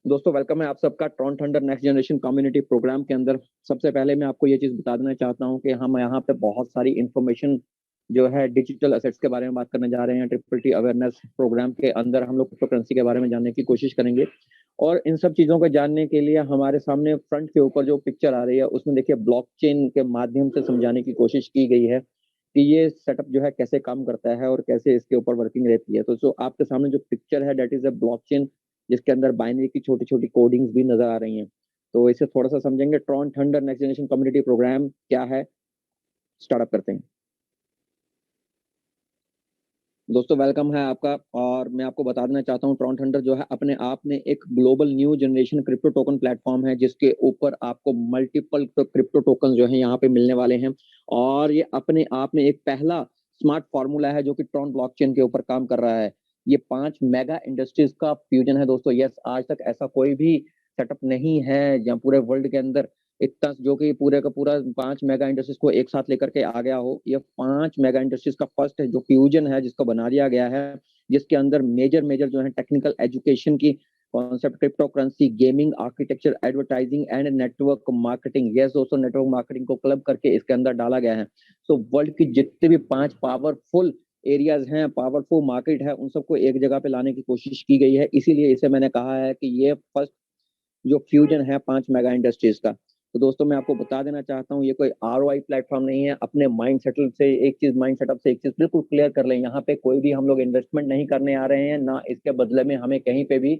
दोस्तों वेलकम है आप सबका Tron Thunder next generation community program के अंदर। सबसे पहले मैं आपको ये चीज बता देना चाहता हूँ कि हम यहाँ पे बहुत सारी इंफॉर्मेशन जो है डिजिटल असेट्स के बारे में बात करने जा रहे हैं। ट्रिपल टी अवेयरनेस प्रोग्राम के अंदर हम लोग क्रिप्टो करेंसी के बारे में जानने की कोशिश करेंगे और इन सब चीजों को जानने के लिए हमारे सामने फ्रंट के ऊपर जो पिक्चर आ रही है उसमें देखिए ब्लॉकचेन के माध्यम से समझाने की कोशिश की गई है कि ये सेटअप जो है कैसे काम करता है और कैसे इसके ऊपर वर्किंग रहती है। तो जो आपके सामने जो पिक्चर है दैट इज अ ब्लॉकचेन, जिसके अंदर बाइनरी की छोटी छोटी कोडिंग्स भी नजर आ रही हैं। तो इसे थोड़ा सा समझेंगे। Tron Thunder next generation community program क्या है, स्टार्टअप करते हैं। दोस्तों वेलकम है आपका और मैं आपको बता देना चाहता हूँ ट्रॉन थंडर जो है अपने आप में एक global new generation crypto token platform है, जिसके ऊपर आपको मल्टीपल क्रिप्टो टोकन जो है यहाँ पे मिलने वाले हैं। और ये अपने आप में एक पहला स्मार्ट फार्मूला है जो कि ट्रॉन ब्लॉकचेन के ऊपर काम कर रहा है। ये 5 मेगा इंडस्ट्रीज का फ्यूजन है दोस्तों। यस, आज तक ऐसा कोई भी सेटअप नहीं है जहाँ पूरे वर्ल्ड के अंदर इतना जो कि पूरे का पूरा 5 मेगा इंडस्ट्रीज को एक साथ लेकर के आ गया हो। ये 5 मेगा इंडस्ट्रीज का फर्स्ट है जो फ्यूजन है, जिसको बना दिया गया है, जिसके अंदर मेजर मेजर जो है टेक्निकल एजुकेशन की concept, crypto currency, gaming, architecture, advertising and network marketing, yes दोस्तों, नेटवर्क मार्केटिंग को क्लब करके इसके अंदर डाला गया है। तो वर्ल्ड की जितने भी 5 पावरफुल एरियाज हैं, पावरफुल मार्केट है, उन सबको एक जगह पे लाने की कोशिश की गई है। इसीलिए इसे मैंने कहा है कि ये फर्स्ट जो फ्यूजन है 5 मेगा इंडस्ट्रीज का। तो दोस्तों मैं आपको बता देना चाहता हूँ ये कोई आरओआई प्लेटफॉर्म नहीं है। अपने माइंड सेटल से एक चीज, माइंड सेटअप से एक चीज बिल्कुल क्लियर कर लें, यहाँ पे कोई भी हम लोग इन्वेस्टमेंट नहीं करने आ रहे हैं, ना इसके बदले में हमें कहीं पे भी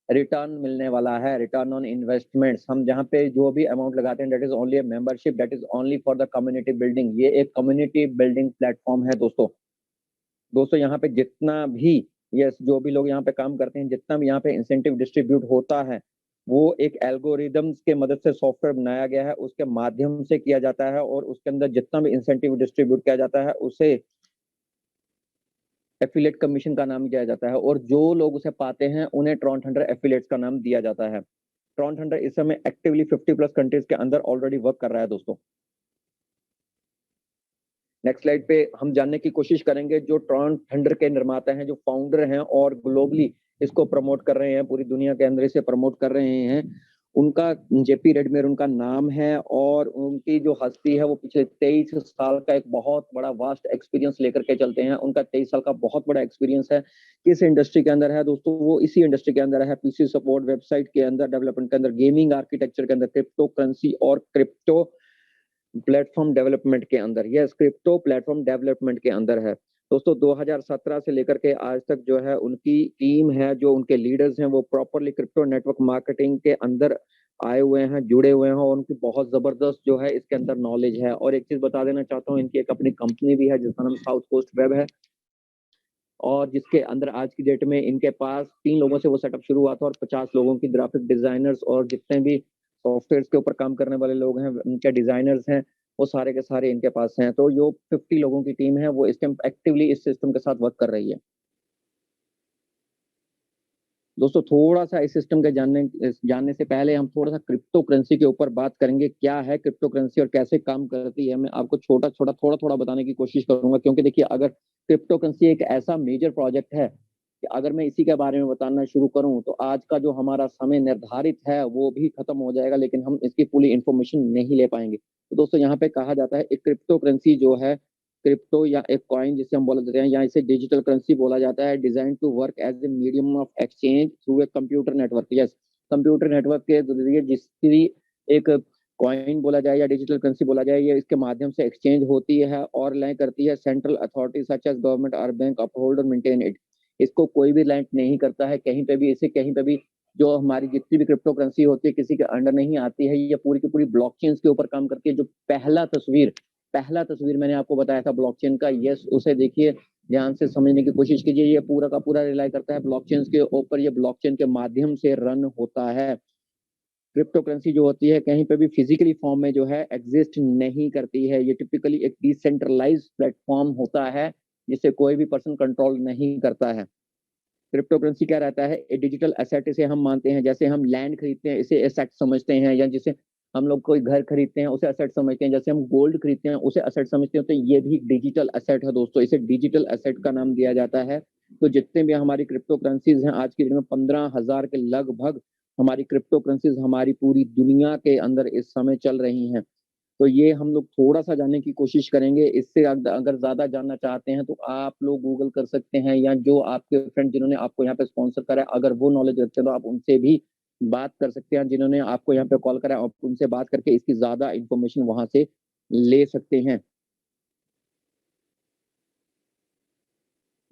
रिटर्न मिलने वाला है। रिटर्न ऑन इन्वेस्टमेंट्स, हम जहाँ पे जो भी अमाउंट लगाते हैं that is only membership, that is only for the community building. ये एक कम्युनिटी बिल्डिंग प्लेटफॉर्म है दोस्तों। दोस्तों यहाँ पे जितना भी, यस, जो भी लोग यहाँ पे काम करते हैं, जितना भी यहाँ पे इंसेंटिव डिस्ट्रीब्यूट होता है, वो एक एल्गोरिदम्स के मदद से सॉफ्टवेयर बनाया गया है, उसके माध्यम से किया जाता है। और उसके अंदर जितना भी इंसेंटिव डिस्ट्रीब्यूट किया जाता है उसे एफिलेट कमीशन का नाम दिया जाता है, और जो लोग उसे पाते हैं उन्हें ट्रॉन थंडर एफिलेट्स का नाम दिया जाता है। ट्रॉन थंडर इस समय एक्टिवली 50+ कंट्रीज के अंदर ऑलरेडी वर्क कर रहा है दोस्तों। नेक्स्ट स्लाइड पे हम जानने की कोशिश करेंगे जो ट्रॉन थंडर के निर्माता हैं, जो फाउंडर हैं और ग्लोबली इसको प्रमोट कर रहे हैं, पूरी दुनिया के अंदर इसे प्रमोट कर रहे हैं। उनका जेपी रेडमेयर उनका नाम है, और उनकी जो हस्ती है वो पिछले 23 साल का एक बहुत बड़ा वास्ट एक्सपीरियंस लेकर के चलते हैं। उनका 23 साल का बहुत बड़ा एक्सपीरियंस है। किस इंडस्ट्री के अंदर है दोस्तों? वो इसी इंडस्ट्री के अंदर है, पीसी सपोर्ट, वेबसाइट के अंदर, डेवलपमेंट के अंदर, गेमिंग आर्किटेक्चर के अंदर, क्रिप्टो करेंसी और क्रिप्टो प्लेटफॉर्म डेवलपमेंट के अंदर, यस, क्रिप्टो प्लेटफॉर्म डेवलपमेंट के अंदर है दोस्तों। 2017 से लेकर के आज तक जो है उनकी टीम है, जो उनके लीडर्स हैं, वो प्रॉपरली क्रिप्टो नेटवर्क मार्केटिंग के अंदर आए हुए हैं, जुड़े हुए हैं, और उनकी बहुत जबरदस्त जो है इसके अंदर नॉलेज है। और एक चीज बता देना चाहता हूँ, इनकी एक अपनी कंपनी भी है जिसका नाम साउथ कोस्ट वेब है, और जिसके अंदर आज की डेट में इनके पास 3 लोगों से वो सेटअप शुरू हुआ था, और 50 लोगों की ग्राफिक डिजाइनर्स और जितने भी सॉफ्टवेयर के ऊपर काम करने वाले लोग हैं, उनके डिजाइनर्स हैं, वो सारे के सारे इनके पास हैं। तो जो 50 लोगों की टीम है वो इस टाइम एक्टिवली इस सिस्टम के साथ वर्क कर रही है। दोस्तों थोड़ा सा इस सिस्टम के जानने से पहले हम थोड़ा सा क्रिप्टो करेंसी के ऊपर बात करेंगे। क्या है क्रिप्टो करेंसी और कैसे काम करती है, मैं आपको छोटा छोटा थोड़ा थोड़ा बताने की कोशिश करूंगा, क्योंकि देखिए अगर क्रिप्टो करेंसी एक ऐसा मेजर प्रोजेक्ट है कि अगर मैं इसी के बारे में बताना शुरू करूं तो आज का जो हमारा समय निर्धारित है वो भी खत्म हो जाएगा, लेकिन हम इसकी पूरी इंफॉर्मेशन नहीं ले पाएंगे। तो दोस्तों यहाँ पे कहा जाता है एक क्रिप्टो करेंसी जो है, क्रिप्टो या एक कॉइन जिसे हम बोल देते हैं, या इसे डिजिटल करेंसी बोला जाता है, designed to work as a medium of exchange through a computer network. Yes, computer network के जरिए जिसकी एक कॉइन बोला जाए या डिजिटल करेंसी बोला जाए, ये इसके माध्यम से एक्सचेंज होती है और लैंड करती है central authority such as government और बैंक अपहोल्ड और मेंटेन इट। इसको कोई भी लैंड नहीं करता है कहीं पे भी, इसे कहीं पे भी जो हमारी जितनी भी क्रिप्टो करेंसी होती है किसी के अंडर नहीं आती है। ये पूरी की पूरी ब्लॉकचेन के ऊपर काम करती है। जो पहला तस्वीर मैंने आपको बताया था ब्लॉकचेन का, यस, उसे देखिए, ध्यान से समझने की कोशिश कीजिए। ये पूरा का पूरा रिलाई करता है ब्लॉकचेन के ऊपर। ये ब्लॉकचेन के माध्यम से रन होता है। क्रिप्टो करेंसी जो होती है कहीं पे भी फिजिकली फॉर्म में जो है एग्जिस्ट नहीं करती है। ये टिपिकली एक डिसेंट्रलाइज प्लेटफॉर्म होता है जिसे कोई भी पर्सन कंट्रोल नहीं करता है। क्रिप्टो करेंसी क्या रहता है? ए डिजिटल एसेट इसे हम मानते हैं। जैसे हम लैंड खरीदते हैं इसे एसेट समझते हैं, या जिसे हम लोग कोई घर खरीदते हैं उसे एसेट समझते हैं, जैसे हम गोल्ड खरीदते हैं उसे एसेट समझते हैं। तो ये भी डिजिटल एसेट है दोस्तों, इसे डिजिटल एसेट का नाम दिया जाता है। तो जितने भी हमारी क्रिप्टो करेंसीज हैं आज की डेट में 15,000 के लगभग हमारी क्रिप्टो करेंसीज हमारी पूरी दुनिया के अंदर इस समय चल रही हैं। तो ये हम लोग थोड़ा सा जानने की कोशिश करेंगे। इससे अगर ज्यादा जानना चाहते हैं तो आप लोग गूगल कर सकते हैं, या जो आपके फ्रेंड जिन्होंने आपको यहाँ पे स्पॉन्सर करा है, अगर वो नॉलेज रखते हैं तो आप उनसे भी बात कर सकते हैं। जिन्होंने आपको यहाँ पे कॉल करा है, आप उनसे बात करके इसकी ज्यादा इंफॉर्मेशन वहां से ले सकते हैं।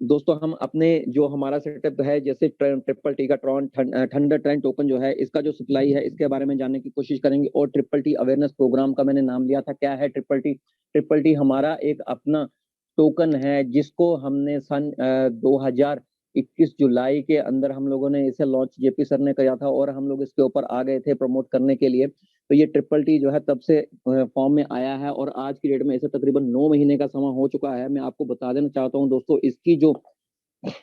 दोस्तों हम अपने जो हमारा सेटअप है, जैसे ट्रिपल टी का ट्रॉन थंडर ट्रेंड टोकन जो है, इसका जो सप्लाई है इसके बारे में जानने की कोशिश करेंगे। और ट्रिपल टी अवेयरनेस प्रोग्राम का मैंने नाम लिया था। क्या है ट्रिपल टी? ट्रिपल टी हमारा एक अपना टोकन है जिसको हमने सन 2021 जुलाई के अंदर हम लोगों ने इसे लॉन्च जेपी सर ने किया था, और हम लोग इसके ऊपर आ गए थे प्रमोट करने के लिए। तो ये ट्रिपल टी जो है तब से फॉर्म में आया है, और आज की डेट में इसे तकरीबन 9 महीने का समय हो चुका है। मैं आपको बता देना चाहता हूँ दोस्तों, इसकी जो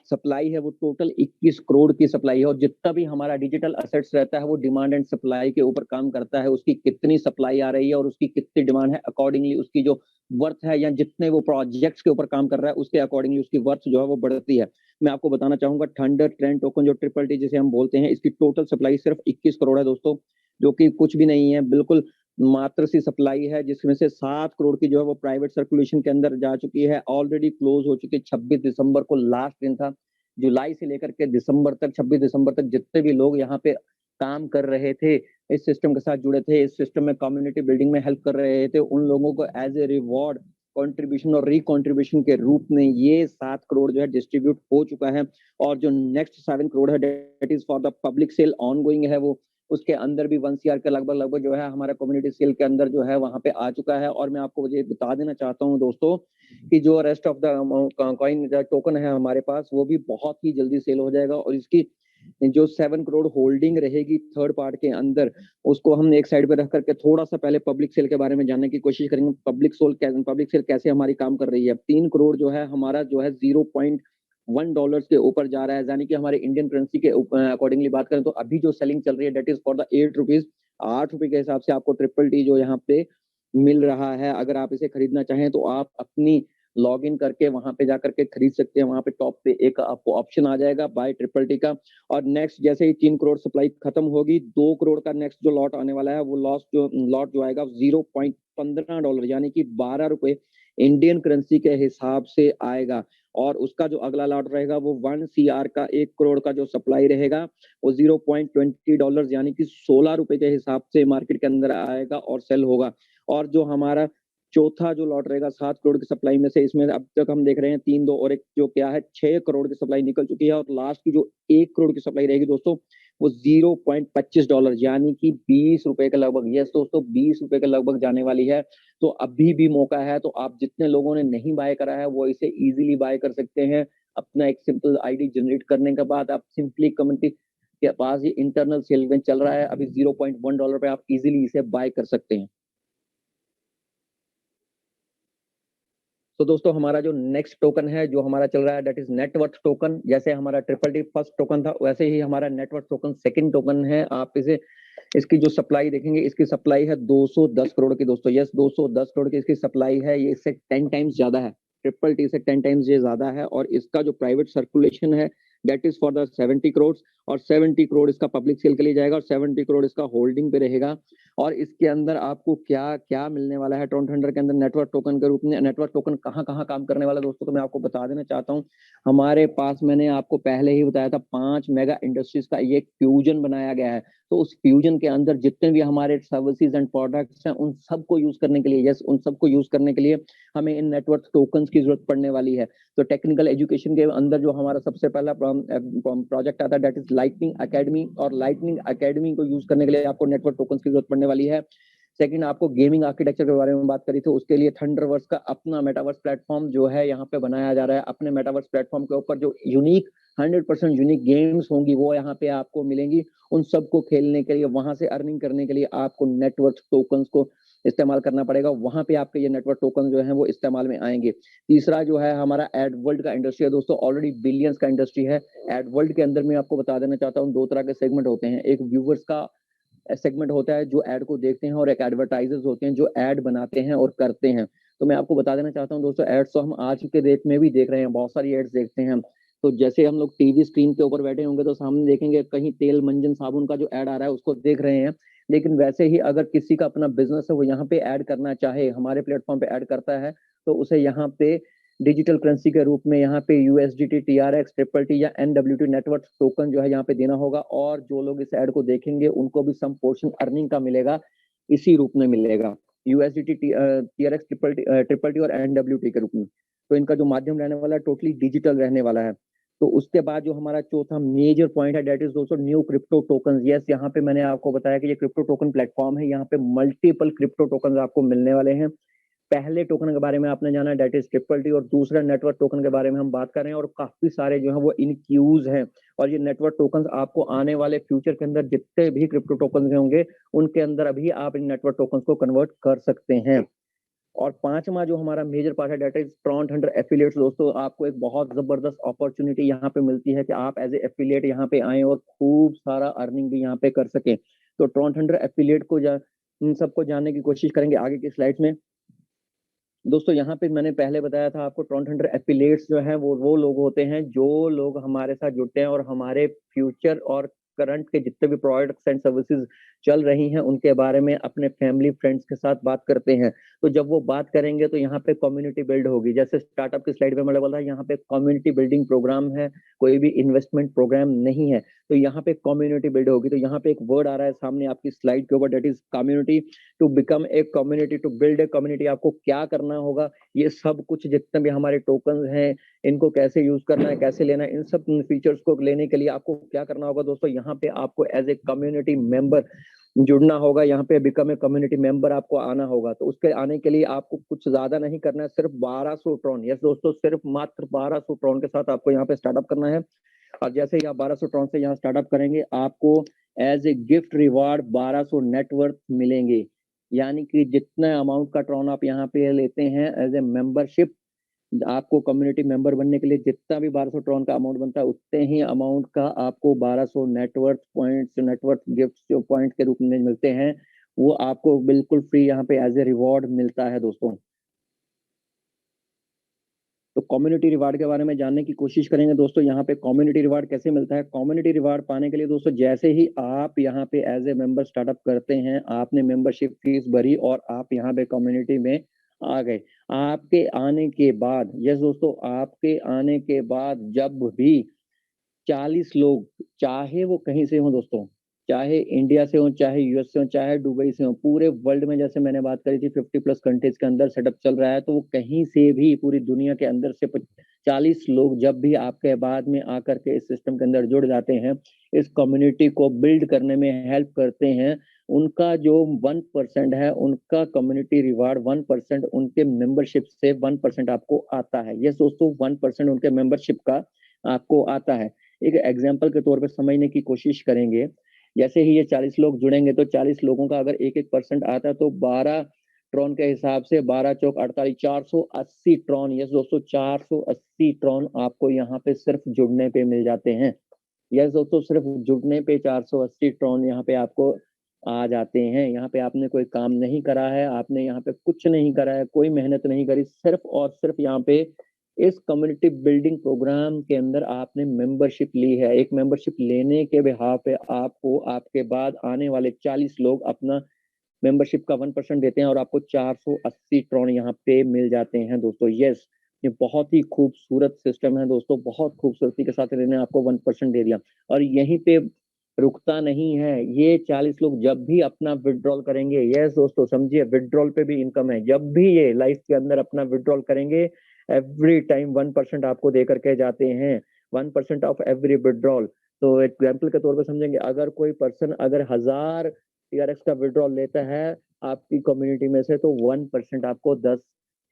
सप्लाई है वो टोटल 21 करोड़ की सप्लाई है। और जितना भी हमारा डिजिटल असेट्स रहता है वो डिमांड एंड सप्लाई के ऊपर काम करता है। उसकी कितनी सप्लाई आ रही है और उसकी कितनी डिमांड है, अकॉर्डिंगली उसकी जो वर्थ है, या जितने वो प्रोजेक्ट्स के ऊपर काम कर रहा है उसके अकॉर्डिंगली उसकी वर्थ जो है वो बढ़ती है। मैं आपको बताना चाहूंगा, थंडर ट्रेंड टोकन जो ट्रिपल टी जिसे हम बोलते हैं, इसकी टोटल सप्लाई सिर्फ 21 करोड़ है दोस्तों, जो कि कुछ भी नहीं है, बिल्कुल मात्र सी सप्लाई है। जिसमें से 7 करोड़ की जो है वो प्राइवेट सर्कुलेशन के अंदर जा चुकी है, ऑलरेडी क्लोज हो चुकी है। 26 दिसंबर को लास्ट दिन था। जुलाई से लेकर के दिसंबर तक, 26 दिसंबर तक जितने भी लोग यहाँ पे काम कर रहे थे, इस सिस्टम के साथ जुड़े थे, इस सिस्टम में कम्युनिटी बिल्डिंग में हेल्प कर रहे थे, उन लोगों को एज ए रिवॉर्ड कंट्रीब्यूशन और रिकंट्रीब्यूशन के रूप में ये 7 करोड़ जो है डिस्ट्रीब्यूट हो चुका है। और जो नेक्स्ट 7 करोड़ है that is for the public sale ongoing है, वो उसके अंदर भी 1 CR के लगभग जो है हमारा कम्युनिटी सेल के अंदर जो है वहां पे आ चुका है। और मैं आपको ये बता देना चाहता हूँ दोस्तों कि जो rest of the coin token है हमारे पास, वो भी बहुत ही जल्दी सेल हो जाएगा। और इसकी जो 7 करोड़ होल्डिंग रहेगी थर्ड पार्ट के अंदर, उसको हम एक साइड पे रख करके थोड़ा सा पहले पब्लिक सेल के बारे में जानने की कोशिश करेंगे। पब्लिक सेल कैसे हमारी काम कर रही है। 3 करोड़ जो है हमारा जो है $0.1 के ऊपर जा रहा है, यानी कि हमारे इंडियन करेंसी के अकॉर्डिंगली बात करें तो अभी जो सेलिंग चल रही है that is for the 8 rupees. 8 रुपए के हिसाब से आपको ट्रिपल टी जो यहाँ पे मिल रहा है। अगर आप इसे खरीदना चाहें तो आप अपनी लॉग इन करके वहां पे जाकर के खरीद सकते हैं। वहां पे टॉप पे एक आपको ऑप्शन आ जाएगा बाय ट्रिपल टी का। और नेक्स्ट जैसे ही 3 करोड़ सप्लाई खत्म होगी, 2 करोड़ का नेक्स्ट जो लॉट आने वाला है, वो लॉट जो आएगा $0.15 यानी कि 12 रुपए इंडियन करेंसी के हिसाब से आएगा। और उसका जो अगला लॉट रहेगा वो 1 CR का 1 करोड़ का जो सप्लाई रहेगा वो $0.20 यानी कि 16 रुपए के हिसाब से मार्केट के अंदर आएगा और सेल होगा। और जो हमारा चौथा जो लॉट रहेगा 7 करोड़ की सप्लाई में से, इसमें अब तक हम देख रहे हैं 3 2 और एक जो क्या है 6 करोड़ की सप्लाई निकल चुकी है। और लास्ट की जो 1 करोड़ की सप्लाई रहेगी दोस्तों, वो $0.25 यानी कि 20 रुपए के लगभग, यस दोस्तों 20 रुपए के लगभग जाने वाली है। तो अभी भी मौका है। तो आप जितने लोगों ने नहीं बाय करा है वो इसे इजीली बाय कर सकते हैं। अपना एक सिंपल आईडी जनरेट करने के बाद आप सिंपली कम्युनिटी के पास ये इंटरनल सेल में चल रहा है अभी $0.1 पे आप इजीली इसे बाय कर सकते हैं। तो दोस्तों हमारा जो नेक्स्ट टोकन है जो हमारा चल रहा है दैट इज नेटवर्थ टोकन। जैसे हमारा ट्रिपल टी फर्स्ट टोकन था, वैसे ही हमारा नेटवर्थ टोकन सेकंड टोकन है। आप इसे इसकी जो सप्लाई देखेंगे, इसकी सप्लाई है 210 करोड़ की दोस्तों। यस 210 करोड़ की इसकी सप्लाई है। ये इससे 10 टाइम्स ज्यादा है, ट्रिपल टी से 10 टाइम्स ये ज्यादा है। और इसका जो प्राइवेट सर्कुलेशन है that is for the 70 crore. और 70 करोड़ इसका पब्लिक सेल के लिए जाएगा और 70 करोड़ इसका होल्डिंग पे रहेगा। और इसके अंदर आपको क्या क्या मिलने वाला है ट्रॉन थंडर के अंदर नेटवर्क टोकन के रूप में। नेटवर्क टोकन कहाँ कहाँ काम करने वाला दोस्तों, तो मैं आपको बता देना चाहता हूँ। हमारे पास मैंने आपको पहले ही बताया था 5 मेगा इंडस्ट्रीज का ये फ्यूजन बनाया गया है। तो उस फ्यूजन के अंदर जितने भी हमारे सर्विसेज एंड प्रोडक्ट्स हैं उन सबको यूज करने के लिए, यस उन सबको यूज करने के लिए हमें इन नेटवर्क टोकन्स की जरूरत पड़ने वाली है। तो टेक्निकल एजुकेशन के अंदर जो हमारा सबसे पहला प्रोजेक्ट आता है दैट इज लाइटनिंग एकेडमी। और लाइटनिंग एकेडमी को यूज करने के लिए आपको नेटवर्क टोकन्स की जरूरत पड़ने वाली है। सेकंड, आपको गेमिंग आर्किटेक्चर के बारे में बात करी थी, उसके लिए थंडरवर्स का अपना मेटावर्स प्लेटफॉर्म जो है यहाँ पे बनाया जा रहा है। अपने मेटावर्स प्लेटफॉर्म के ऊपर जो यूनिक 100% यूनिक गेम्स होंगी वो यहाँ पे आपको मिलेंगी। उन सबको खेलने के लिए, वहां से अर्निंग करने के लिए आपको नेटवर्क टोकन्स को इस्तेमाल करना पड़ेगा। वहां पे आपके ये नेटवर्क टोकन जो है वो इस्तेमाल में आएंगे। तीसरा जो है हमारा एड वर्ल्ड का इंडस्ट्री है दोस्तों, ऑलरेडी बिलियंस का इंडस्ट्री है। एड वर्ल्ड के अंदर मैं आपको बता देना चाहता हूँ 2 तरह के सेगमेंट होते हैं। एक व्यूवर्स का सेगमेंट होता है जो एड को देखते हैं, और एक एडवर्टाइजर्स होते हैं जो एड बनाते हैं और करते हैं। तो मैं आपको बता देना चाहता हूँ दोस्तों, एड्स तो हम आज के डेट में भी देख रहे हैं, बहुत सारी एड्स देखते हैं। तो जैसे हम लोग टीवी स्क्रीन के ऊपर बैठे होंगे तो सामने देखेंगे कहीं तेल मंजन साबुन का जो ऐड आ रहा है उसको देख रहे हैं, लेकिन वैसे ही अगर किसी का अपना बिजनेस है वो यहाँ पे ऐड करना चाहे, हमारे प्लेटफॉर्म पे ऐड करता है, तो उसे यहाँ पे डिजिटल करेंसी के रूप में यहाँ पे यूएसडीटी, टीआरएक्स, ट्रिपल टी या एनडब्ल्यूटी नेटवर्क टोकन जो है यहाँ पे देना होगा, और जो लोग इस ऐड को देखेंगे उनको भी सम पोर्शन अर्निंग का मिलेगा, इसी रूप में मिलेगा, यूएसडीटी, टीआरएक्स, ट्रिपल टी और एनडब्ल्यूटी के रूप में। तो इनका जो माध्यम रहने वाला है टोटली डिजिटल रहने वाला है। तो उसके बाद जो हमारा चौथा मेजर पॉइंट है दैट इज दोस्तों न्यू क्रिप्टो टोकन। यस, यहाँ पे मैंने आपको बताया कि ये क्रिप्टो टोकन प्लेटफॉर्म है, यहाँ पे मल्टीपल क्रिप्टो टोकन आपको मिलने वाले हैं। पहले टोकन के बारे में आपने जाना दैट इज ट्रिपल टी, और दूसरा नेटवर्क टोकन के बारे में हम बात कर रहे हैं, और काफी सारे जो है वो इन क्यूज हैं, और ये नेटवर्क टोकन आपको आने वाले फ्यूचर के अंदर जितने भी क्रिप्टो टोकन होंगे उनके अंदर अभी आप इन नेटवर्क टोकन को कन्वर्ट कर सकते हैं। और पांचवा जो हमारा मेजर पार्ट है दैट इज ट्रॉन्ट हंटर एफिलिएट्स। दोस्तों आपको एक बहुत जबरदस्त अपॉर्चुनिटी यहाँ पे मिलती है कि आप एज ए एफिलिएट यहाँ पे आए और खूब सारा अर्निंग भी यहाँ पे कर सके। तो ट्रॉन्ट हंटर एफिलिएट को इन सबको जानने की कोशिश करेंगे आगे की स्लाइड्स में। दोस्तों यहाँ पे मैंने पहले बताया था आपको ट्रॉन्ट हंटर एफिलिएट्स जो है वो लोग होते हैं जो लोग हमारे साथ जुड़ते हैं और हमारे फ्यूचर और करंट के जितने भी प्रोडक्ट्स एंड सर्विसेज चल रही हैं उनके बारे में अपने फैमिली फ्रेंड्स के साथ बात करते हैं। तो जब वो बात करेंगे तो यहाँ पे कम्युनिटी बिल्ड होगी, जैसे स्टार्टअप की स्लाइड में मैंने बोला यहाँ पे कम्युनिटी बिल्डिंग प्रोग्राम है, कोई भी इन्वेस्टमेंट प्रोग्राम नहीं है। तो यहाँ पे कम्युनिटी बिल्ड होगी। तो यहाँ पे एक वर्ड आ रहा है सामने आपकी स्लाइड के ऊपर that is community. To become a community, to build a community, आपको क्या करना होगा, ये सब कुछ जितने भी हमारे टोकन हैं इनको कैसे यूज करना है, कैसे लेना है, इन सब फीचर्स को लेने के लिए आपको क्या करना होगा दोस्तों, यहाँ पे आपको एज ए कम्युनिटी मेंबर जुड़ना होगा। यहाँ पे बिकम ए कम्युनिटी मेंबर आपको आना होगा। तो उसके आने के लिए आपको कुछ ज्यादा नहीं करना है, सिर्फ 1200 ट्रॉन। यस दोस्तों, सिर्फ मात्र 1200 ट्रॉन के साथ आपको यहाँ पे स्टार्टअप करना है। और जैसे ही आप 1200 ट्रॉन से यहाँ स्टार्टअप करेंगे आपको as a gift reward 1200 net worth मिलेंगे। यानी कि जितना अमाउंट का ट्रॉन आप यहाँ पे लेते हैं एज ए मेंबरशिप, आपको कम्युनिटी मेंबर बनने के लिए जितना भी 1200 ट्रॉन का अमाउंट बनता है उतने ही अमाउंट का आपको 1200 नेटवर्थ पॉइंट्स, नेटवर्थ गिफ्ट जो पॉइंट के रूप में मिलते हैं वो आपको बिल्कुल फ्री यहाँ पे एज ए रिवॉर्ड मिलता है दोस्तों। तो कम्युनिटी रिवार्ड के बारे में जानने की कोशिश करेंगे दोस्तों। यहाँ पे कम्युनिटी रिवार्ड कैसे मिलता है। कम्युनिटी रिवार्ड पाने के लिए दोस्तों जैसे ही आप यहाँ पे एज ए मेंबर स्टार्टअप करते हैं, आपने मेंबरशिप फीस भरी और आप यहाँ पे कम्युनिटी में आ गए, आपके आने के बाद, यस दोस्तों, आपके आने के बाद जब भी 40 लोग, चाहे वो कहीं से हो दोस्तों, चाहे इंडिया से हो, चाहे यूएस से हो, चाहे दुबई से हो, पूरे वर्ल्ड में, जैसे मैंने बात करी थी 50 प्लस कंट्रीज के अंदर सेटअप चल रहा है, तो वो कहीं से भी पूरी दुनिया के अंदर से 40 लोग जब भी आपके बाद में आकर के इस सिस्टम के अंदर जुड़ जाते हैं, इस कम्युनिटी को बिल्ड करने में हेल्प करते हैं, उनका जो 1% है उनका कम्युनिटी रिवार्ड 1% उनके मेंबरशिप से 1% आपको आता है। यस दोस्तों, 1% उनके मेंबरशिप का आपको आता है। एक एग्जाम्पल के तौर पर समझने की कोशिश करेंगे, जैसे ही ये 40 लोग जुड़ेंगे तो 40 लोगों का अगर 1-1% आता है तो 12 ट्रॉन के हिसाब से 12 चौक 48, 480 ट्रॉन। यस दोस्तों, 480 ट्रॉन आपको यहाँ पे सिर्फ जुड़ने पे मिल जाते हैं। यस दोस्तों, सिर्फ जुड़ने पे 480 ट्रॉन यहाँ पे आपको आ जाते हैं। यहाँ पे आपने कोई काम नहीं करा है, आपने यहाँ पे कुछ नहीं करा है, कोई मेहनत नहीं करी, सिर्फ और सिर्फ यहाँ पे इस कम्युनिटी बिल्डिंग प्रोग्राम के अंदर आपने मेंबरशिप ली है। एक मेंबरशिप लेने के बिहाफ पे आपको आपके बाद आने वाले 40 लोग अपना मेंबरशिप का 1% देते हैं और आपको 480 ट्रॉन यहाँ पे मिल जाते हैं दोस्तों। यस, ये बहुत ही खूबसूरत सिस्टम है दोस्तों, बहुत खूबसूरती के साथ इन्होंने आपको 1% दे दिया। और यहीं पे रुकता नहीं है, ये 40 लोग जब भी अपना विड्रॉल करेंगे, यस दोस्तों समझिए, विड्रॉल पे भी इनकम है। जब भी ये लाइफ के अंदर अपना विड्रॉल करेंगे, एवरी टाइम 1% आपको दे करके जाते हैं, 1% ऑफ एवरी विड्रॉल। तो एग्जाम्पल के तौर पर समझेंगे, अगर कोई पर्सन अगर 1000 टीआरएक्स का विड्रॉल लेता है आपकी कम्युनिटी में से, तो 1% आपको 10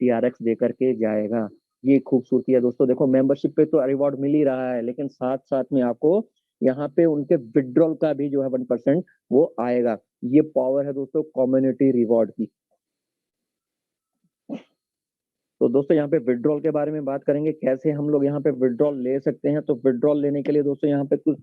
टीआरएक्स दे करके जाएगा। ये खूबसूरती है दोस्तों। देखो, मेंबरशिप पे तो रिवॉर्ड मिल ही रहा है, लेकिन साथ साथ में आपको यहाँ पे उनके विड्रॉल का भी जो है 1% वो आएगा। ये पावर है दोस्तों कम्युनिटी रिवॉर्ड की। तो दोस्तों यहाँ पे विड्रॉल के बारे में बात करेंगे, कैसे हम लोग यहाँ पे विड्रॉल ले सकते हैं। तो विड्रॉल लेने के लिए दोस्तों यहाँ पे कुछ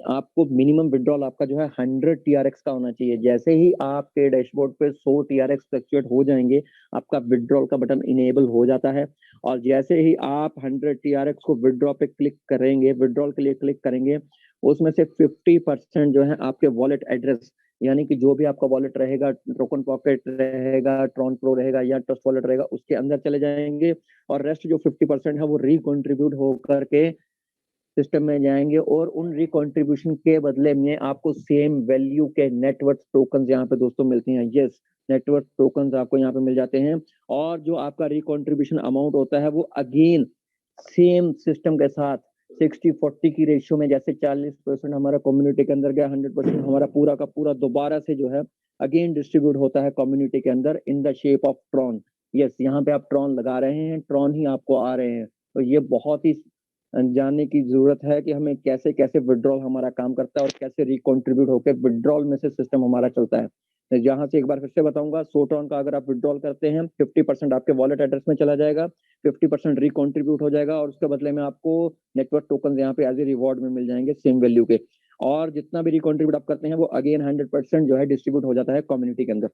आपको मिनिमम विड्रॉल आपका जो है 100 टीआरएक्स का होना चाहिए। जैसे ही आपके डैशबोर्ड पे 100 टीआरएक्स फ्लक्चुएट हो जाएंगे, आपका विड्रॉल का बटन इनेबल हो जाता है। और जैसे ही आप 100 टीआरएक्स को विड्रॉ पे क्लिक करेंगे, विड्रॉल के लिए क्लिक करेंगे, उसमें से 50% जो है आपके वॉलेट एड्रेस, यानी कि जो भी आपका वॉलेट रहेगा, टोकन पॉकेट रहेगा, ट्रॉन प्रो रहेगा या ट्रस्ट वॉलेट रहेगा, उसके अंदर चले जाएंगे। और रेस्ट जो 50% है वो रिकॉन्ट्रीब्यूट होकर के सिस्टम में जाएंगे, और उन रिकॉन्ट्रीब्यूशन के बदले में आपको सेम वैल्यू के नेटवर्क टोकन यहाँ पे दोस्तों मिलती हैं। यस, नेटवर्क टोकन आपको यहाँ पे मिल जाते हैं। और जो आपका रिकॉन्ट्रीब्यूशन अमाउंट होता है वो अगेन सेम सिस्टम के साथ 60-40 की रेशियो में, जैसे 40% हमारा कम्युनिटी के अंदर गया, 100% हमारा पूरा का पूरा दोबारा से जो है अगेन डिस्ट्रीब्यूट होता है कम्युनिटी के अंदर in the shape of Tron. Yes, यहाँ पे आप ट्रॉन लगा रहे हैं, ट्रॉन ही आपको आ रहे हैं। तो ये बहुत ही जानने की जरूरत है कि हमें कैसे कैसे विड्रॉल हमारा काम करता है और कैसे रिकॉन्ट्रीब्यूट होकर विड्रॉल में से सिस्टम हमारा चलता है। जहां से एक बार फिर से बताऊंगा, 100 ट्रॉन का अगर आप विड्रॉल करते हैं, 50% आपके वॉलेट एड्रेस में चला जाएगा, 50% रिकॉन्ट्रीब्यूट हो जाएगा, और उसके बदले में आपको नेटवर्क टोकन यहाँ पे एज ए रिवॉर्ड में मिल जाएंगे सेम वैल्यू के। और जितना भी रिकॉन्ट्रीब्यूट आप करते हैं वो अगेन 100% जो है डिस्ट्रीब्यूट हो जाता है कम्युनिटी के अंदर।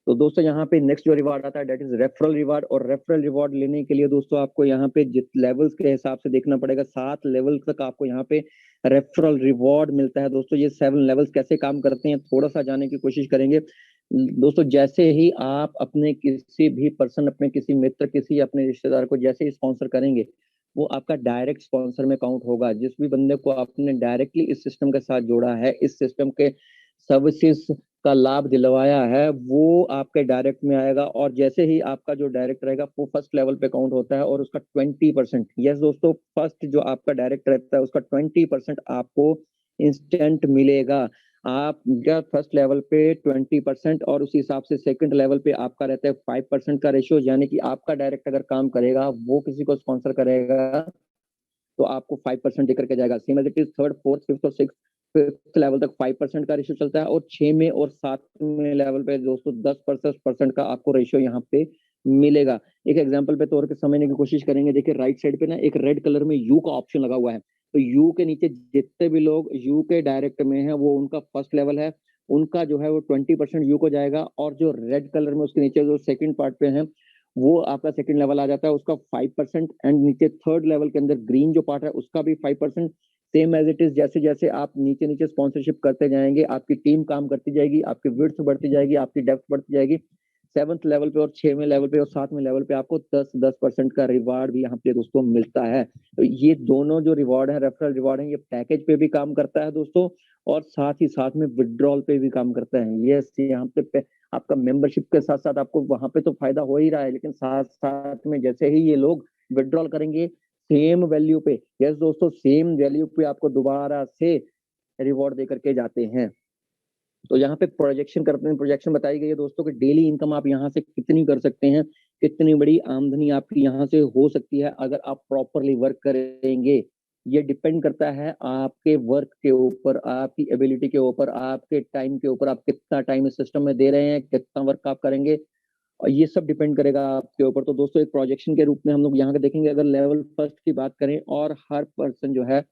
तो दोस्तों यहाँ पे नेक्स्ट जो रिवार्ड आता है दैट इज रेफरल रिवार्ड। और रेफरल रिवार्ड लेने के लिए दोस्तों आपको यहाँ पे जित लेवल्स के हिसाब से देखना पड़ेगा, 7 लेवल तक आपको यहाँ पे रेफरल रिवॉर्ड मिलता है। दोस्तों ये 7 लेवल्स कैसे काम करते हैं थोड़ा सा जानने की कोशिश करेंगे। दोस्तों जैसे ही आप अपने किसी भी पर्सन, अपने किसी मित्र, किसी अपने रिश्तेदार को जैसे ही स्पॉन्सर करेंगे, वो आपका डायरेक्ट स्पॉन्सर में काउंट होगा। जिस भी बंदे को आपने डायरेक्टली इस सिस्टम के साथ जोड़ा है, इस सिस्टम के सर्विसेज का लाभ दिलवाया है, वो आपके डायरेक्ट में आएगा। और जैसे ही आपका जो डायरेक्ट रहेगा वो फर्स्ट लेवल पे काउंट होता है, और उसका 20%, यस दोस्तों, फर्स्ट जो आपका डायरेक्ट रहता है उसका 20% आपको इंस्टेंट मिलेगा। आप फर्स्ट लेवल पे 20%, और उसी हिसाब से सेकंड लेवल पे आपका रहता है 5% का रेशियो, यानी कि आपका डायरेक्ट अगर काम करेगा, वो किसी को स्पॉन्सर करेगा, तो आपको 5% देकर के जाएगा। Same as it is third, fourth, fifth और सिक्स, फिफ्थ लेवल तक 5% का रेशियो चलता है, और 6 में और 7 लेवल पे दोस्तों 10% का आपको रेशियो यहाँ पे मिलेगा। एक एग्जांपल पे तौर पे समझने की कोशिश करेंगे। देखिए राइट साइड पे ना एक रेड कलर में यू का ऑप्शन लगा हुआ है, तो यू के नीचे जितने भी लोग यू के डायरेक्ट में है वो उनका फर्स्ट लेवल है, उनका जो है वो 20% यू को जाएगा। और जो रेड कलर में उसके नीचे जो सेकंड पार्ट पे है वो आपका सेकंड लेवल आ जाता है, उसका 5%। एंड नीचे थर्ड लेवल के अंदर ग्रीन जो पार्ट है उसका भी 5%। सेम एज इट इज, जैसे जैसे आप नीचे नीचे स्पॉन्सरशिप करते जाएंगे, आपकी टीम काम करती जाएगी, आपकी विड्थ बढ़ती जाएगी, आपकी डेप्थ बढ़ती जाएगी। 7th लेवल पे और 6वें लेवल पे और 7वें लेवल पे आपको 10% का रिवार्ड भी यहाँ पे दोस्तों मिलता है। तो ये दोनों जो रिवार्ड है, रेफरल रिवार्ड है, ये पैकेज पे भी काम करता है दोस्तों, और साथ ही साथ में विड्रॉल पे भी काम करता है। यस, यहाँ पे आपका मेंबरशिप के साथ साथ आपको वहां पे तो फायदा हो ही रहा है, लेकिन साथ साथ में जैसे ही ये लोग विड्रॉल करेंगे सेम वैल्यू पे, यस दोस्तों, सेम वैल्यू पे आपको दोबारा से रिवॉर्ड दे करके जाते हैं। तो यहाँ पे प्रोजेक्शन करते हैं, प्रोजेक्शन बताई गई है दोस्तों कि डेली इनकम आप यहाँ से कितनी कर सकते हैं, कितनी बड़ी आमदनी आपकी यहाँ से हो सकती है अगर आप प्रॉपरली वर्क करेंगे। ये डिपेंड करता है आपके वर्क के ऊपर, आपकी एबिलिटी के ऊपर, आपके टाइम के ऊपर, आप कितना टाइम इस सिस्टम में दे रहे हैं, कितना वर्क आप करेंगे, और ये सब डिपेंड करेगा आपके ऊपर। तो दोस्तों एक प्रोजेक्शन के रूप में हम लोग यहाँ के देखेंगे, अगर लेवल फर्स्ट की बात करें, और हर पर्सन जो है,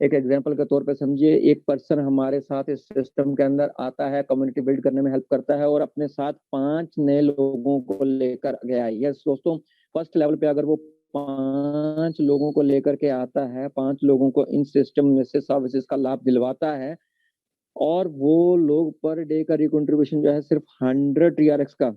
एक एग्जांपल के तौर पे समझिए, एक पर्सन हमारे साथ इस सिस्टम के अंदर आता है, कम्युनिटी बिल्ड करने में हेल्प करता है, और अपने साथ 5 नए लोगों को लेकर गया है। यस दोस्तों, फर्स्ट लेवल पे अगर वो 5 लोगों को लेकर के आता है, 5 लोगों को इन सिस्टम में से सर्विसेज का लाभ दिलवाता है, और वो लोग पर डे का रिकॉन्ट्रीब्यूशन जो है सिर्फ 100 टीआरएक्स का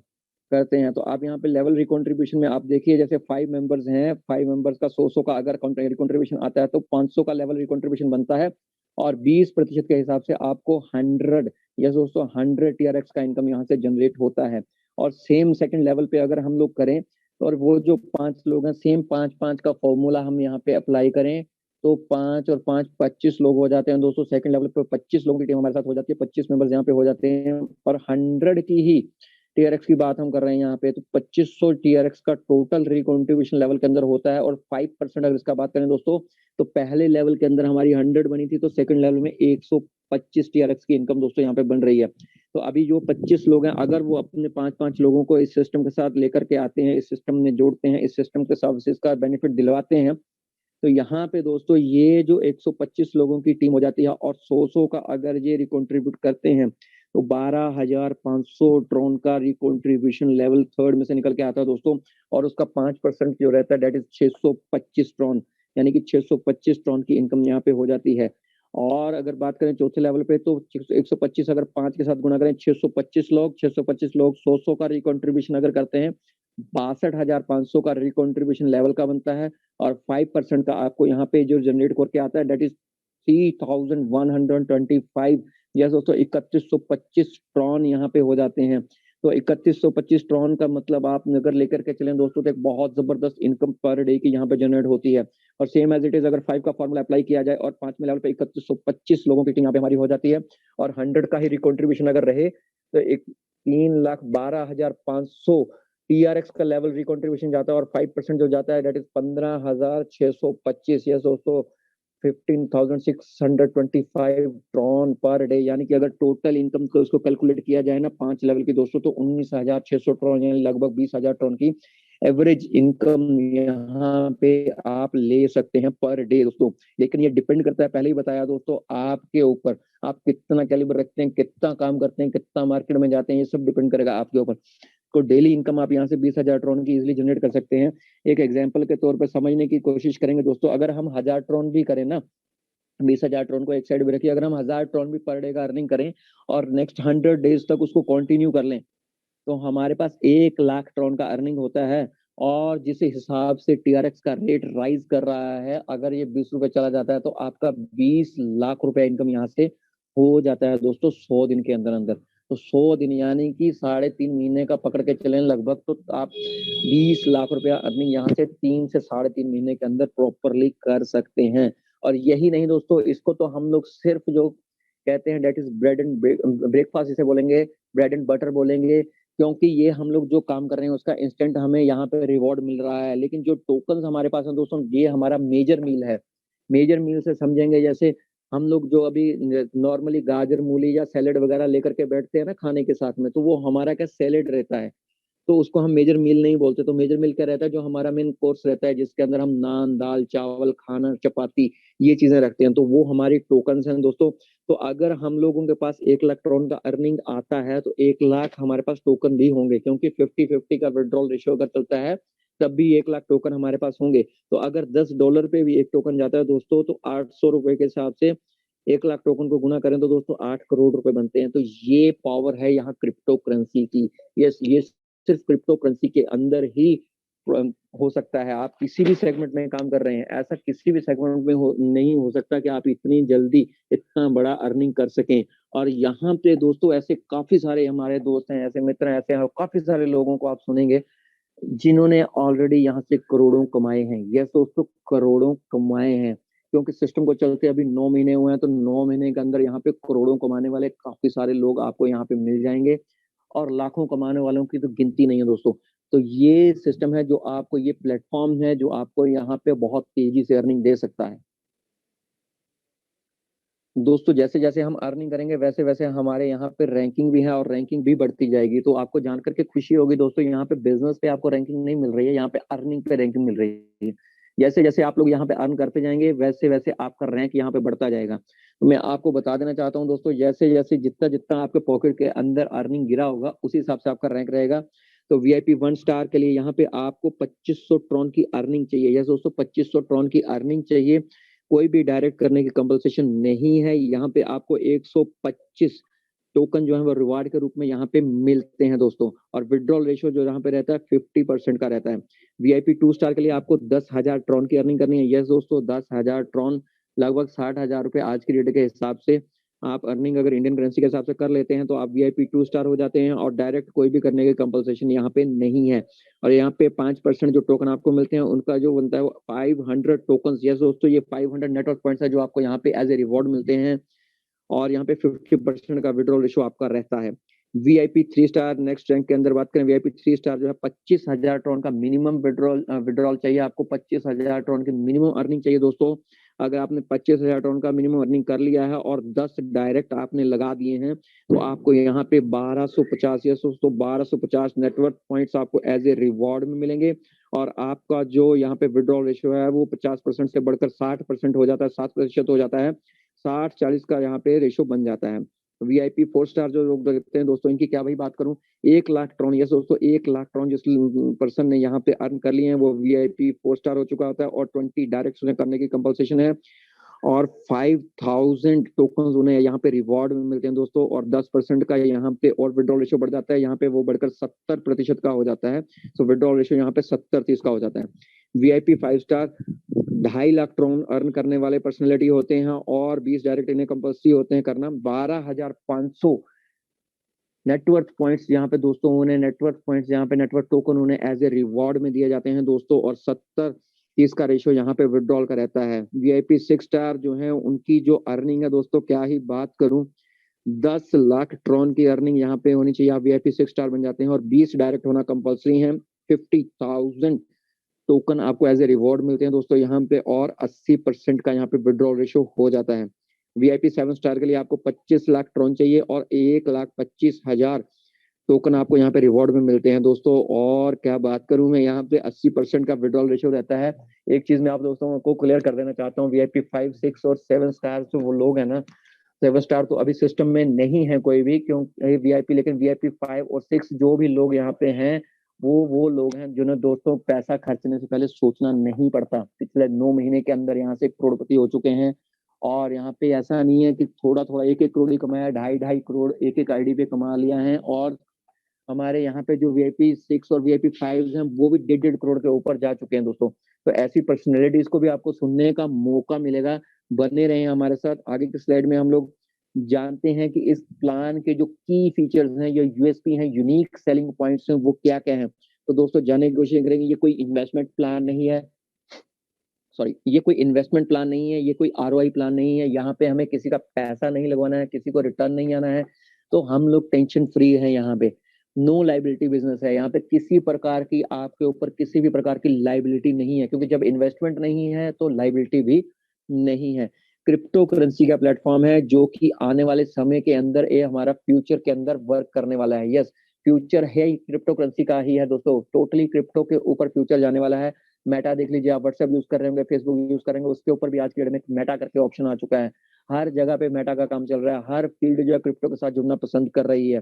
करते हैं। तो आप यहाँ पे लेवल रिकॉन्ट्रीब्यूशन में आप देखिए, जैसे 5 मेंबर्स हैं, 5 मेंबर्स का 100 का अगर रिकॉन्ट्रीब्यूशन आता है तो 500 का लेवल रिकॉन्ट्रीब्यूशन बनता है, और 20% के हिसाब से आपको 100, यस दोस्तों, 100 टीआरएक्स का इनकम यहाँ से जनरेट होता है। और सेम सेकंड लेवल पे अगर हम लोग करें, और वो जो 5 लोग हैं, सेम 5-5 का फॉर्मूला हम यहाँ पे अप्लाई करें, तो 5 और 5 25 लोग हो जाते हैं दोस्तों। सेकंड लेवल पे 25 लोगों की टीम हमारे साथ हो जाती है, 25 मेंबर्स यहाँ पे हो जाते हैं, और 100 की ही टीआरएक्स की बात हम कर रहे हैं यहाँ पे, तो 2500 टीआरएक्स का टोटल रिकॉन्ट्रीब्यूशन लेवल के अंदर होता है। और 5% अगर इसका बात करें दोस्तों, तो पहले लेवल के अंदर हमारी 100 बनी थी, तो सेकंड लेवल में 125 टीआरएक्स की इनकम दोस्तों यहाँ पे बन रही है। तो अभी जो 25 लोग हैं, अगर वो अपने 5-5 लोगों को इस सिस्टम के साथ लेकर के आते हैं, इस सिस्टम में जोड़ते हैं, इस सिस्टम के सर्विसेज का बेनिफिट दिलवाते हैं, तो यहाँ पे दोस्तों ये जो 125 लोगों की टीम हो जाती है और 100 का अगर ये रिकॉन्ट्रीब्यूट करते हैं, तो 12,500 ट्रॉन का रिकॉन्ट्रीब्यूशन लेवल थर्ड में से निकल के आता है दोस्तों। और उसका 5% जो रहता है डेट इज 625 ट्रॉन, यानी कि 625 ट्रॉन की इनकम यहाँ पे हो जाती है। और अगर बात करें चौथे लेवल पे, तो 125 अगर 5 के साथ गुना करें, 625 लोग 100 का रिकॉन्ट्रीब्यूशन अगर करते हैं, 62,500 का रिकॉन्ट्रीब्यूशन लेवल का बनता है। और 5% का आपको यहाँ पे जो जनरेट करके आता है डेट इज 3,125। यस दोस्तों, 3125 ट्रॉन यहाँ पे हो जाते हैं। तो 3125 ट्रॉन का मतलब आप अगर लेकर के चलें दोस्तों, तो एक बहुत जबरदस्त इनकम पर डे की यहाँ पे जनरेट होती है। और सेम एज इट इज अगर 5 का फॉर्मूला अप्लाई किया जाए और 5 में लेवल पे 3125 लोगों की टीम यहाँ पे हमारी हो जाती है, और 100 का ही रिकॉन्ट्रीब्यूशन अगर रहे, तो एक 3,12,500 टीआरएक्स का लेवल रिकॉन्ट्रीब्यूशन जाता है। और 5% जो जाता है डेट इज 15,625। यस दोस्तों, 15,625 ट्रॉन पर डे, यानी कि अगर टोटल इनकम को उसको कैलकुलेट किया जाए ना 5 लेवल की दोस्तों, तो 19,600 ट्रॉन, यानी लगभग 20,000 ट्रॉन की एवरेज इनकम यहाँ पे आप ले सकते हैं पर डे दोस्तों। लेकिन ये डिपेंड करता है, पहले ही बताया दोस्तों, आपके ऊपर, आप कितना कैलिबर रखते हैं, कितना काम करते हैं, कितना मार्केट में जाते हैं, ये सब डिपेंड करेगा आपके ऊपर। तो डेली इनकम आप यहाँ से 20,000 ट्रॉन की इजिली जनरेट कर सकते हैं। एक एग्जाम्पल के तौर पर समझने की कोशिश करेंगे दोस्तों, अगर हम 1,000 ट्रॉन भी करें ना, 20,000 ट्रॉन को एक साइड में रखिए, अगर हम 1,000 ट्रॉन भी पर डे का अर्निंग करें और नेक्स्ट 100 डेज तक उसको कंटिन्यू कर लें, तो हमारे पास 1 लाख ट्रॉन का अर्निंग होता है। और जिस हिसाब से टीआरएक्स का रेट राइज कर रहा है, अगर ये 20 रुपए चला जाता है, तो आपका 20 लाख रुपए इनकम यहाँ से हो जाता है दोस्तों 100 दिन के अंदर अंदर। तो 100 दिन यानी कि 3.5 महीने का पकड़ के चलें लगभग, तो आप 20 लाख रुपया अर्निंग यहाँ से 3 से 3.5 महीने के अंदर प्रॉपरली कर सकते हैं। और यही नहीं दोस्तों, इसको तो हम लोग सिर्फ जो कहते हैं that is bread and breakfast, इसे बोलेंगे ब्रेड एंड बटर बोलेंगे, क्योंकि ये हम लोग जो काम कर रहे हैं उसका इंस्टेंट हमें यहाँ पे रिवॉर्ड मिल रहा है। लेकिन जो टोकन हमारे पास है दोस्तों, ये हमारा मेजर मील है। मेजर मील से समझेंगे, जैसे हम लोग जो अभी नॉर्मली गाजर मूली या सैलेड वगैरह लेकर के बैठते हैं ना खाने के साथ में, तो वो हमारा क्या सैलेड रहता है, तो उसको हम मेजर मील नहीं बोलते। तो मेजर मील क्या रहता है, जो हमारा मेन कोर्स रहता है, जिसके अंदर हम नान, दाल, चावल, खाना, चपाती, ये चीजें रखते हैं, तो वो हमारी टोकन हैं दोस्तों। तो अगर हम लोगों के पास 1 लाख ट्रॉन का अर्निंग आता है, तो 1 लाख हमारे पास टोकन भी होंगे, क्योंकि 50-50 का विड्रॉल रेशियो अगर चलता है, तब भी 1 लाख टोकन हमारे पास होंगे। तो अगर $10 पे भी एक टोकन जाता है दोस्तों, तो 800 रुपए के हिसाब से 1 लाख टोकन को गुना करें तो दोस्तों 8 करोड़ रुपए बनते हैं। तो ये पावर है यहाँ क्रिप्टो करेंसी की। ये सिर्फ क्रिप्टो करेंसी के अंदर ही हो सकता है। आप किसी भी सेगमेंट में काम कर रहे हैं, ऐसा किसी भी सेगमेंट में नहीं हो सकता कि आप इतनी जल्दी इतना बड़ा अर्निंग कर सकें। और यहाँ पे दोस्तों ऐसे काफी सारे हमारे दोस्त हैं, ऐसे मित्र हैं, ऐसे काफी सारे लोगों को आप सुनेंगे जिन्होंने ऑलरेडी यहाँ से करोड़ों कमाए हैं। यस दोस्तों, करोड़ों कमाए हैं, क्योंकि सिस्टम को चलते अभी 9 महीने हुए हैं, तो 9 महीने के अंदर यहाँ पे करोड़ों कमाने वाले काफी सारे लोग आपको यहाँ पे मिल जाएंगे। और लाखों कमाने वालों की तो गिनती नहीं है दोस्तों। तो ये सिस्टम है जो आपको, ये प्लेटफॉर्म है जो आपको यहाँ पे बहुत तेजी से अर्निंग दे सकता है दोस्तों। जैसे जैसे हम अर्निंग करेंगे, वैसे वैसे हमारे यहाँ पे रैंकिंग भी है, और रैंकिंग भी बढ़ती जाएगी। तो आपको जानकर के खुशी होगी दोस्तों, यहाँ पे बिजनेस पे आपको रैंकिंग नहीं मिल रही है, यहाँ पे अर्निंग पे रैंकिंग मिल रही है। जैसे जैसे आप लोग यहाँ पे अर्न करते जाएंगे, वैसे वैसे आपका रैंक यहाँ पे बढ़ता जाएगा। तो मैं आपको बता देना चाहता हूँ दोस्तों, जैसे जैसे जितना जितना आपके पॉकेट के अंदर अर्निंग गिरा होगा, उसी हिसाब से आपका रैंक रहेगा। तो वीआईपी 1 स्टार के लिए यहाँ पे आपको 2500 ट्रॉन की अर्निंग चाहिए। यस दोस्तों, 2500 ट्रॉन की अर्निंग चाहिए। कोई भी डायरेक्ट करने की कंपलसेशन नहीं है। यहाँ पे आपको 125 टोकन जो है वो रिवार्ड के रूप में यहाँ पे मिलते हैं दोस्तों। और विड्रॉल रेशियो जो यहाँ पे रहता है 50% का रहता है। वीआईपी 2 स्टार के लिए आपको 10,000 ट्रॉन की अर्निंग करनी है। यस दोस्तों, 10,000 ट्रॉन लगभग 60,000 रुपए आज की डेट के हिसाब से आप अर्निंग अगर इंडियन करेंसी के हिसाब से कर लेते हैं, तो आप वीआईपी 2 स्टार हो जाते हैं। और डायरेक्ट कोई भी करने की कंपलसेशन यहाँ पे नहीं है। और यहाँ पे 5% जो टोकन आपको मिलते हैं, उनका जो बनता है वो 500 टोकन। यस दोस्तों, ये 500 नेटवर्क पॉइंट्स है जो आपको यहाँ पे एज ए रिवॉर्ड मिलते हैं। और यहाँ पे 50% का विड्रॉल रेशो आपका रहता है। वीआईपी 3 स्टार नेक्स्ट रैंक के अंदर बात करें, वीआईपी 3 स्टार जो है 25,000 ट्रॉन का मिनिमम विड्रॉल चाहिए आपको। 25,000 ट्रॉन की मिनिमम अर्निंग चाहिए दोस्तों। अगर आपने 25,000 ट्रॉन का मिनिमम अर्निंग कर लिया है और 10 डायरेक्ट आपने लगा दिए हैं, तो आपको यहाँ पे 1250 या 1250 नेटवर्क पॉइंट्स आपको एज ए रिवॉर्ड में मिलेंगे। और आपका जो यहाँ पे विड्रॉल रेशियो है वो 50% से बढ़कर 60% हो जाता है, 7% हो जाता है। 60-40 का यहाँ पे रेशियो बन जाता है। VIP 4 स्टार जो लोग देखते हैं दोस्तों, इनकी क्या भाई बात करूं, 1 लाख ट्रॉन, यस दोस्तों 1 लाख ट्रॉन जिस पर्सन ने यहाँ पे अर्न कर लिए हैं वो VIP 4 स्टार हो चुका होता है। और 20 डायरेक्ट उन्हें करने की कंपल्सेशन है और 5000 टोकन उन्हें यहाँ पे रिवॉर्ड में मिलते हैं दोस्तों। और 10% का यहाँ पे और विड्रॉल रेशियो बढ़ जाता है, यहाँ पे वो बढ़कर 70% का हो जाता है। सो विड्रॉल रेशियो यहाँ पे 70-30 का हो जाता है। VIP 5 star 2.5 lakh Tron earn करने वाले पर्सनैलिटी होते हैं और 20 डायरेक्ट इन्हें कंपल्सरी होते हैं करना। 12,500 नेटवर्क पॉइंट्स यहाँ पे दोस्तों उन्हें नेटवर्क पॉइंट्स यहाँ पे नेटवर्क टोकन उन्हें एज ए रिवॉर्ड में दिए जाते हैं दोस्तों। और 70-30 का रेशियो यहाँ पे विड्रॉल का रहता है। VIP 6 स्टार जो है उनकी जो अर्निंग है दोस्तों, क्या ही बात करूं, 10 लाख ट्रॉन की अर्निंग यहाँ पे होनी चाहिए, आप VIP 6 स्टार बन जाते हैं। और 20 डायरेक्ट होना कंपल्सरी है। 50,000 टोकन आपको एज ए रिवॉर्ड मिलते हैं दोस्तों यहाँ पे। और 80% का यहाँ पे विड्रॉल रेशियो हो जाता है। VIP 7 स्टार के लिए आपको 25 लाख ट्रॉन चाहिए और 1,25,000 टोकन आपको यहाँ पे रिवॉर्ड में मिलते हैं दोस्तों। और क्या बात करूं मैं, यहाँ पे 80% का विड्रॉल रेशियो रहता है। एक चीज मैं आप दोस्तों को क्लियर कर देना चाहता हूँ, VIP 5, 6 और 7 स्टार जो वो लोग हैं ना, 7 स्टार तो अभी सिस्टम में नहीं है कोई भी, क्योंकि VIP, लेकिन VIP 5 और 6 जो भी लोग यहाँ पे हैं वो लोग हैं जिन्हें दोस्तों पैसा खर्चने से पहले सोचना नहीं पड़ता। पिछले 9 महीने के अंदर यहाँ से करोड़पति हो चुके हैं। और यहाँ पे ऐसा नहीं है कि थोड़ा थोड़ा 1-1 करोड़ ही कमाया, 2.5-2.5 करोड़ एक आईडी पे कमा लिया है। और हमारे यहाँ पे जो VIP 6 और VIP 5 हैं वो भी 1.5 करोड़ के ऊपर जा चुके हैं दोस्तों। तो ऐसी पर्सनैलिटीज को भी आपको सुनने का मौका मिलेगा। बने रहे हमारे साथ। आगे की स्लाइड में हम लोग जानते हैं कि इस प्लान के जो की फीचर्स हैं, जो USP हैं, यूनिक सेलिंग पॉइंट्स हैं, वो क्या क्या हैं। तो दोस्तों जानने की कोशिश करेंगे। ये कोई इन्वेस्टमेंट प्लान नहीं है, सॉरी, ये कोई इन्वेस्टमेंट प्लान नहीं है, ये कोई ROI प्लान नहीं है। यहाँ पे हमें किसी का पैसा नहीं लगवाना है, किसी को रिटर्न नहीं आना है। तो हम लोग टेंशन फ्री है यहाँ पे। नो लाइबिलिटी बिजनेस है यहाँ पे। किसी प्रकार की आपके ऊपर किसी भी प्रकार की लाइबिलिटी नहीं है, क्योंकि जब इन्वेस्टमेंट नहीं है तो लाइबिलिटी भी नहीं है। क्रिप्टो करेंसी का प्लेटफॉर्म है जो कि आने वाले समय के अंदर ये हमारा फ्यूचर के अंदर वर्क करने वाला है। यस, फ्यूचर है क्रिप्टो करेंसी का ही है दोस्तों। टोटली क्रिप्टो के ऊपर फ्यूचर जाने वाला है। मेटा देख लीजिए, आप व्हाट्सएप यूज कर रहे होंगे, फेसबुक यूज करेंगे, उसके ऊपर भी आज की डेट में मेटा करके ऑप्शन आ चुका है। हर जगह पे मेटा का काम चल रहा है। हर फील्ड जो है क्रिप्टो के साथ जुड़ना पसंद कर रही है।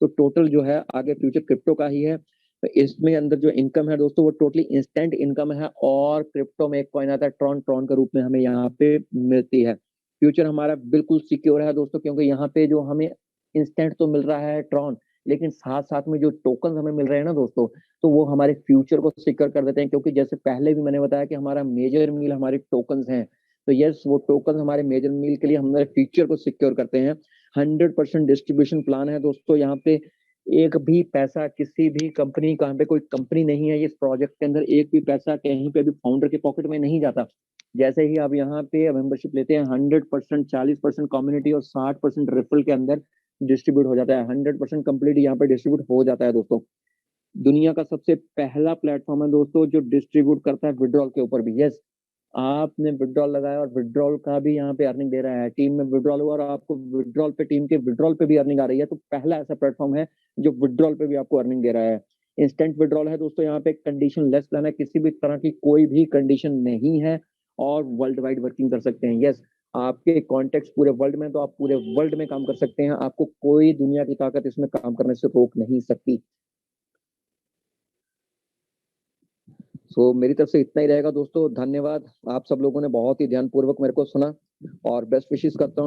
तो टोटल जो है आगे फ्यूचर क्रिप्टो का ही है। तो इसमें अंदर जो इनकम है दोस्तों वो टोटली इंस्टेंट इनकम है। और क्रिप्टो में एक कॉइन आता है ट्रॉन, ट्रॉन के रूप में हमें यहाँ पे मिलती है। फ्यूचर हमारा बिल्कुल सिक्योर है दोस्तों, क्योंकि यहाँ पे जो हमें इंस्टेंट तो मिल रहा है ट्रॉन, लेकिन साथ साथ में जो टोकन हमें मिल रहे हैं ना दोस्तों, तो वो हमारे फ्यूचर को सिक्योर कर देते हैं। क्योंकि जैसे पहले भी मैंने बताया कि हमारा मेजर मील हमारे टोकन्स हैं। तो यस, वो टोकन हमारे मेजर मील के लिए हमारे फ्यूचर को सिक्योर करते हैं। 100% डिस्ट्रीब्यूशन प्लान है दोस्तों यहाँ पे। एक भी पैसा किसी भी कंपनी, कहाँ पे कोई कंपनी नहीं है इस प्रोजेक्ट के अंदर, एक भी पैसा कहीं पे भी फाउंडर के पॉकेट में नहीं जाता। जैसे ही आप यहाँ पे मेंबरशिप लेते हैं, 100%, 40% कम्युनिटी और 60% रिफल के अंदर डिस्ट्रीब्यूट हो जाता है। 100% कंप्लीट यहाँ पे डिस्ट्रीब्यूट हो जाता है दोस्तों। दुनिया का सबसे पहला प्लेटफॉर्म है दोस्तों जो डिस्ट्रीब्यूट करता है विड्रॉल के ऊपर भी। यस, आपने विड्रॉल लगाया और विड्रॉल का भी यहाँ पे अर्निंग दे रहा है। टीम में विड्रॉल हुआ और आपको विड्रॉल पे, टीम के विड्रॉल पे भी अर्निंग आ रही है। तो पहला ऐसा प्लेटफॉर्म है जो विड्रॉल पे भी आपको अर्निंग दे रहा है। इंस्टेंट विड्रॉल है दोस्तों यहाँ पे। कंडीशन लेस प्लान है, किसी भी तरह की कोई भी कंडीशन नहीं है। और वर्ल्ड वाइड वर्किंग कर सकते हैं। यस, आपके कॉन्टेक्ट पूरे वर्ल्ड में, तो आप पूरे वर्ल्ड में काम कर सकते हैं। आपको कोई दुनिया की ताकत इसमें काम करने से रोक नहीं सकती। मेरी तरफ से इतना ही रहेगा दोस्तों। धन्यवाद। आप सब लोगों ने बहुत ही ध्यानपूर्वक मेरे को सुना और बेस्ट विशेस करता हूँ।